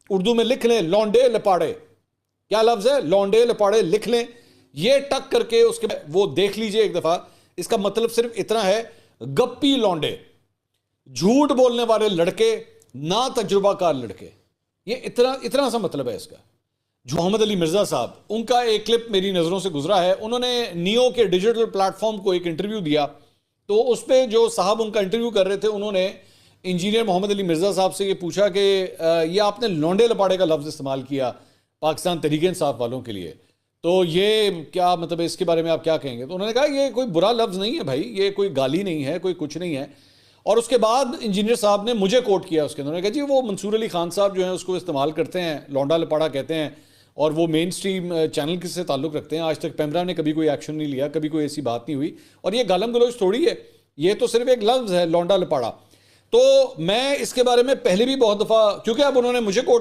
اردو میں لکھ لیں لونڈے لپاڑے، کیا لفظ ہے؟ لونڈے لپاڑے لکھ لیں، یہ ٹک کر کے اس کے وہ دیکھ لیجئے ایک دفعہ. اس کا مطلب صرف اتنا ہے، گپی لونڈے، جھوٹ بولنے والے لڑکے، نا تجربہ کار لڑکے، یہ اتنا سا مطلب ہے اس کا. محمد علی مرزا صاحب، ان کا ایک کلپ میری نظروں سے گزرا ہے. انہوں نے نیو کے ڈیجیٹل پلیٹ فارم کو ایک انٹرویو دیا، تو اس پہ جو صاحب ان کا انٹرویو کر رہے تھے انہوں نے انجینئر محمد علی مرزا صاحب سے یہ پوچھا کہ یہ آپ نے لونڈے لپاڑے کا لفظ استعمال کیا پاکستان تحریک انصاف والوں کے لیے، تو یہ کیا مطلب ہے، اس کے بارے میں آپ کیا کہیں گے؟ تو انہوں نے کہا یہ کوئی برا لفظ نہیں ہے بھائی، یہ کوئی گالی نہیں ہے، کوئی کچھ نہیں ہے. اور اس کے بعد انجینئر صاحب نے مجھے کوٹ کیا اس کے اندر، انہوں نے کہا جی وہ منصور علی خان صاحب جو ہیں اس کو استعمال کرتے ہیں، لونڈا لپاڑا کہتے ہیں، اور وہ مین سٹریم چینل سے تعلق رکھتے ہیں. آج تک پیمرا نے کبھی کوئی ایکشن نہیں لیا، کبھی کوئی ایسی بات نہیں ہوئی، اور یہ گالم گلوچ تھوڑی ہے، یہ تو صرف ایک لفظ ہے لونڈا لپاڑا. تو میں اس کے بارے میں پہلے بھی بہت دفعہ، کیونکہ اب انہوں نے مجھے کوٹ